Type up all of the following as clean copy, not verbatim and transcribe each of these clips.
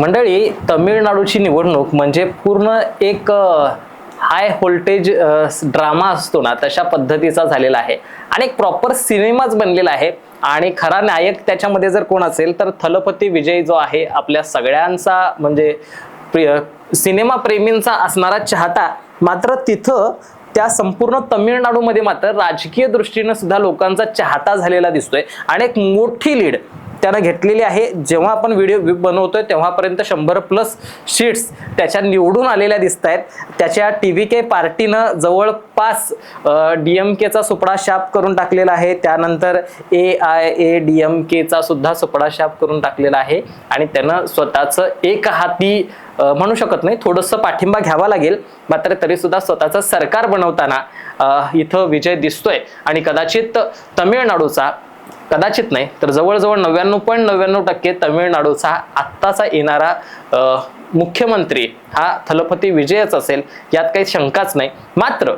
मंडळी, तमिळनाडूची निवडणूक म्हणजे पूर्ण एक हाय व्होल्टेज ड्रामा असतो ना, तशा पद्धतीचा झालेला आहे आणि एक प्रॉपर सिनेमाच बनलेला आहे. आणि खरा नायक त्याच्यामध्ये जर कोण असेल तर थलपती विजय जो आहे, आपल्या सगळ्यांचा म्हणजे सिनेमा प्रेमींचा असणारा चाहता. मात्र तिथं त्या संपूर्ण तमिळनाडूमध्ये मात्र राजकीय दृष्टीने सुद्धा लोकांचा चाहता झालेला दिसतोय आणि एक मोठी लीड त्यानं घेतलेली आहे. जेव्हा आपण व्हिडिओ बनवतोय तेव्हापर्यंत 100+ सीट्स त्याच्या निवडून आलेल्या दिसत आहेत. त्याच्या TVK पार्टीनं जवळपास DMKचा सुपडा शाप करून टाकलेला आहे. त्यानंतर AIADMKचा सुद्धा सुपडा शाप करून टाकलेला आहे आणि त्यानं स्वतःचं एक हाती म्हणू शकत नाही, थोडंसं पाठिंबा घ्यावा लागेल, मात्र तरी सुद्धा स्वतःचं सरकार बनवताना इथं विजय दिसतोय. आणि कदाचित तमिळनाडूचा, कदाचित नाही तर जवळजवळ 99.99% तमिळनाडूचा आत्ताचा येणारा मुख्यमंत्री हा थलपती विजयच असेल, यात काही शंकाच नाही. मात्र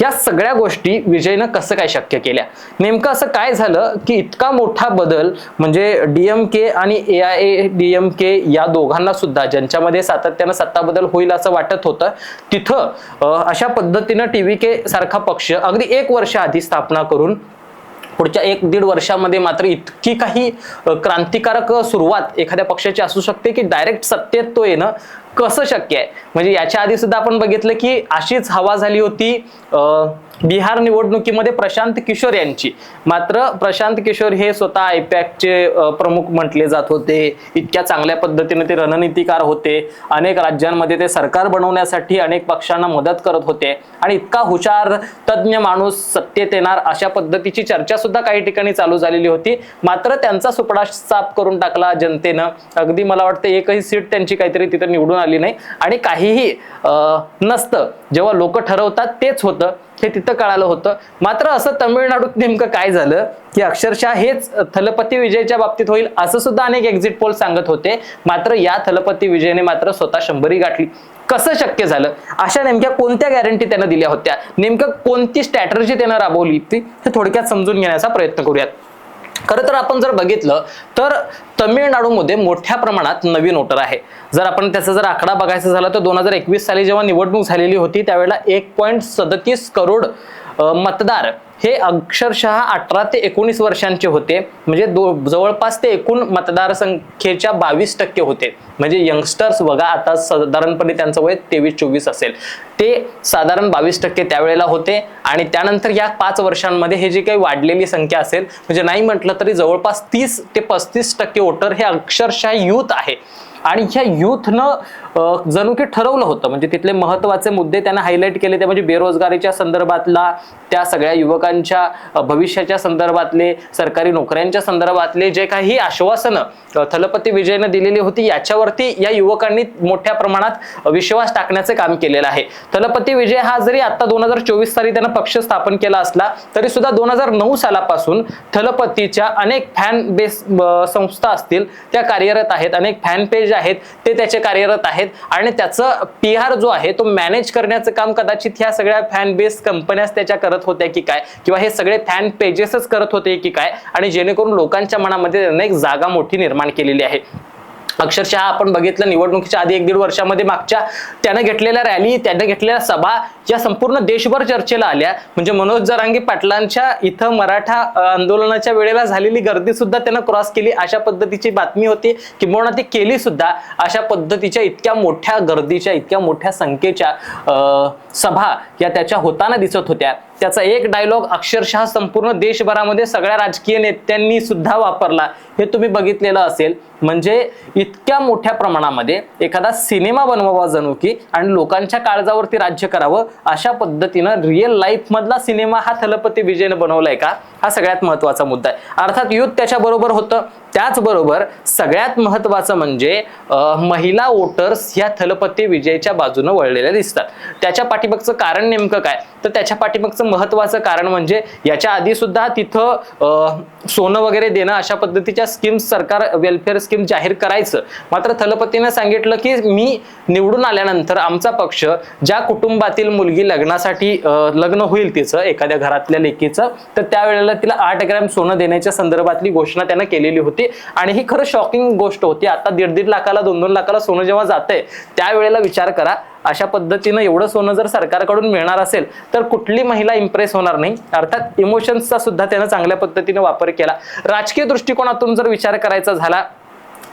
या सगळ्या गोष्टी विजयनं कसं काय शक्य केल्या? नेमकं असं काय झालं की इतका मोठा बदल, म्हणजे DMK आणि AIADMK या दोघांना सुद्धा ज्यांच्यामध्ये सातत्यानं सत्ता बदल होईल असं वाटत होतं, तिथं अशा पद्धतीनं TVK सारखा पक्ष अगदी 1 वर्ष आधी स्थापना करून पुढच्या 1-1.5 वर्षामध्ये मात्र इतकी काही क्रांतिकारक सुरुवात एखाद्या पक्षाची असू शकते की डायरेक्ट सत्तेत तो येणं कसं शक्य आहे? म्हणजे याच्या आधी सुद्धा आपण बघितलं की अशीच हवा झाली होती बिहार निवडणुकीमध्ये प्रशांत किशोर यांची. मात्र प्रशांत किशोर हे स्वतः IPACचे प्रमुख म्हटले जात होते. इतक्या चांगल्या पद्धतीने ते रणनीतिकार होते. अनेक राज्यांमध्ये ते सरकार बनवण्यासाठी अनेक पक्षांना मदत करत होते आणि इतका हुशार तज्ञ माणूस सत्तेत येणार अशा पद्धतीची चर्चा सुद्धा काही ठिकाणी चालू झालेली होती. मात्र त्यांचा सुपडा साफ करून टाकला जनतेनं. अगदी मला वाटतं एकही सीट त्यांची काहीतरी तिथे निवडून आली नाही आणि काहीही नसतं. जेव्हा लोक ठरवतात तेच होतं हे तिथं कळालं होतं. मात्र असं तमिळनाडूत नेमकं काय झालं की अक्षरशः हेच थलपती विजयच्या बाबतीत होईल असं सुद्धा अनेक एक्झिट पोल सांगत होते. मात्र या थलपती विजयने मात्र स्वतः 100री गाठली. कसं शक्य झालं? अशा नेमक्या कोणत्या गॅरंटी त्यानं दिल्या होत्या? नेमकं कोणती स्ट्रॅटर्जी त्यानं राबवली ती हे थोडक्यात समजून घेण्याचा प्रयत्न करूयात. खरं तर आपण जर बघितलं तर तमिळनाडूमध्ये मोठ्या प्रमाणात नवीन वोटर आहे. जर आपण त्याचा जर आकडा बघायचा झाला तर 2021 साली जेव्हा निवडणूक झालेली होती त्यावेळेला 1.37 करोड मतदार हे अक्षरशः 18 ते 19 वर्षांचे होते. म्हणजे जवळपास ते एकूण मतदार संख्येच्या 22% होते. म्हणजे यंगस्टर्स बघा, आता साधारणपणे त्यांचं वय 23-24 असेल, ते साधारण 22% त्यावेळेला होते. आणि त्यानंतर या 5 वर्षांमध्ये हे जे काही वाढलेली संख्या असेल, म्हणजे नाही म्हटलं तरी जवळपास 30 ते 35% वोटर हे अक्षरशः युथ आहे. आणि ह्या युथनं जणू की ठरवलं होतं, म्हणजे तिथले महत्वाचे मुद्दे त्यांना हायलाईट केले ते म्हणजे बेरोजगारीच्या संदर्भातला, त्या सगळ्या युवकांच्या भविष्याच्या संदर्भातले, सरकारी नोकऱ्यांच्या संदर्भातले जे काही आश्वासनं थलपती विजयनं दिलेली होती याच्यावरती या युवकांनी मोठ्या प्रमाणात विश्वास टाकण्याचे काम केलेलं आहे. थलपती विजय हा जरी आता 2024 साली त्यानं पक्ष स्थापन केला असला तरी सुद्धा 2009 सालापासून थलपतीच्या अनेक फॅन बेस संस्था असतील त्या कार्यरत आहेत, अनेक फॅन पेज आहेत ते त्याचे कार्यरत आहेत आणि त्याचं PR जो आहे तो मॅनेज करण्याचं काम कदाचित ह्या सगळ्या फॅन बेस कंपन्याच त्याच्या करत होत्या की काय, किंवा हे सगळे फॅन पेजेसच करत होते की काय, आणि जेणेकरून लोकांच्या मनामध्ये अनेक जागा मोठी निर्माण केलेली आहे. अक्षरशः आपण बघितलं निवडणुकीच्या आधी 1-1.5 वर्षामध्ये मागच्या त्यानं घेतलेल्या रॅली, त्यानं घेतलेल्या सभा या संपूर्ण देशभर चर्चेला आल्या. म्हणजे मनोज जरांगे पाटलांच्या इथं मराठा आंदोलनाच्या वेळेला झालेली गर्दी सुद्धा त्यानं क्रॉस केली अशा पद्धतीची बातमी होती, किंबहुना ती केली सुद्धा. अशा पद्धतीच्या इतक्या मोठ्या गर्दीच्या, इतक्या मोठ्या संख्येच्या सभा या त्याच्या होताना दिसत होत्या. त्याचा एक डायलॉग अक्षरशः संपूर्ण देशभरामध्ये सगळ्या राजकीय नेत्यांनी सुद्धा वापरला, हे तुम्ही बघितलेलं असेल. म्हणजे इतक्या मोठ्या प्रमाणामध्ये एखादा सिनेमा बनवावा जणू की, आणि लोकांच्या काळजावरती राज्य करावं अशा पद्धतीनं रिअल लाईफ मधला सिनेमा हा थलपती विजयनं बनवलाय का, हा सगळ्यात महत्वाचा मुद्दा आहे. अर्थात युथ त्याच्या बरोबर होतं. त्याचबरोबर सगळ्यात महत्वाचं म्हणजे महिला वोटर्स ह्या थलपती विजयच्या बाजूने वळलेल्या दिसतात. त्याच्या पाठीमागचं कारण नेमकं काय, तर त्याच्या पाठीमागचं त्याचं महत्वाचं कारण म्हणजे याच्या आधी सुद्धा तिथं सोनं वगैरे देणं अशा पद्धतीच्या स्कीम्स सरकार वेलफेअर स्कीम जाहीर करायचं. मात्र थलपतीने सांगितलं की मी निवडून आल्यानंतर आमचा पक्ष ज्या कुटुंबातील मुलगी लग्नासाठी लग्न होईल तिचं एखाद्या घरातल्या लेकीचं, तर त्यावेळेला तिला 8 ग्रॅम सोनं देण्याच्या संदर्भातली घोषणा त्यानं केलेली होती. आणि ही खरं शॉकिंग गोष्ट होती. आता 1.5 लाखाला 2-2 लाखाला सोनं जेव्हा जातंय त्यावेळेला विचार करा, अशा पद्धतीनं एवढं सोनं जर सरकारकडून मिळणार असेल तर कुठली महिला इम्प्रेस होणार नाही. अर्थात इमोशन्सचा सुद्धा त्यानं चांगल्या पद्धतीने वापर केला. राजकीय दृष्टिकोनातून जर विचार करायचा झाला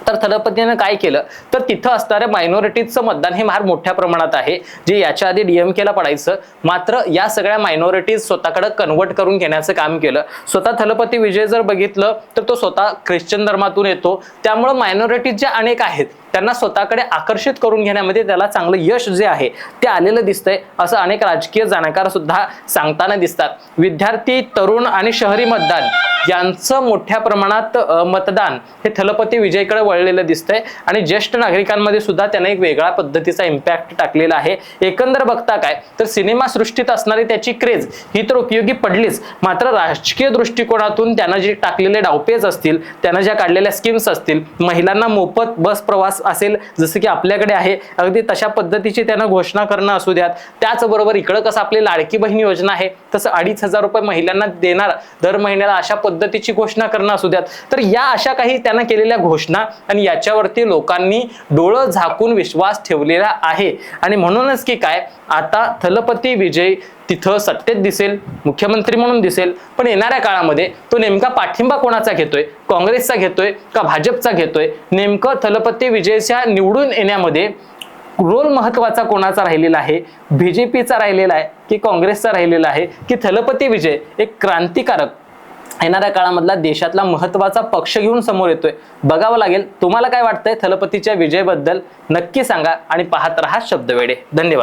तर थलपतीने काय केलं तर तिथं असणाऱ्या मायनॉरिटीजचं मतदान हे फार मोठ्या प्रमाणात आहे, जे याच्या आधी DMKला पडायचं. मात्र या सगळ्या मायनॉरिटीज स्वतःकडे कन्वर्ट करून घेण्याचं काम केलं. स्वतः थलपती विजय जर बघितलं तर तो स्वतः ख्रिश्चन धर्मातून येतो, त्यामुळे मायनॉरिटीज ज्या अनेक आहेत त्यांना स्वतःकडे आकर्षित करून घेण्यामध्ये त्याला चांगलं यश जे आहे ते आलेलं दिसतंय, असं अनेक राजकीय जाणकार सुद्धा सांगताना दिसतात. विद्यार्थी, तरुण आणि शहरी मतदान यांचं मोठ्या प्रमाणात मतदान हे थलपती विजयकडे वळलेलं दिसतंय आणि ज्येष्ठ नागरिकांमध्ये सुद्धा त्याने एक वेगळ्या पद्धतीचा इम्पॅक्ट टाकलेला आहे. एकंदर बघता काय तर सिनेमा सृष्टीत असणारी त्याची क्रेज ही तर उपयोगी पडलीच, मात्र राजकीय दृष्टिकोनातून त्यानं जे टाकलेले डावपेच असतील, त्यानं ज्या काढलेल्या स्कीम्स असतील, महिलांना मोफत बस प्रवास असेल जसं की आपल्याकडे आहे अगदी तशा पद्धतीची त्यानं घोषणा करणं असू द्यात. त्याचबरोबर इकडं कसं आपली लाडकी बहीण योजना आहे तसं 2,500 रुपये महिलांना देणार दर महिन्याला अशा पद्धतीची घोषणा करणं असू द्यात. तर या अशा काही त्यानं केलेल्या घोषणा आणि याच्यावरती लोकांनी डोळं झाकून विश्वास ठेवलेला आहे. आणि म्हणूनच की काय आता थलपती विजय तिथं सत्तेत दिसेल, मुख्यमंत्री म्हणून दिसेल, पण येणाऱ्या काळामध्ये तो नेमका पाठिंबा कोणाचा घेतोय, काँग्रेसचा घेतोय का भाजपचा घेतोय, नेमकं थलपती विजयच्या निवडून येण्यामध्ये रोल महत्वाचा कोणाचा राहिलेला आहे, BJPचा राहिलेला आहे की काँग्रेसचा राहिलेला आहे की थलपती विजय एक क्रांतिकारक येणाऱ्या काळामधला देशातला महत्वाचा पक्ष घेऊन समोर येतोय, बघावं लागेल. तुम्हाला काय वाटतंय थलपतीच्या विजयबद्दल नक्की सांगा आणि पाहत रहा शब्दवेडे. धन्यवाद.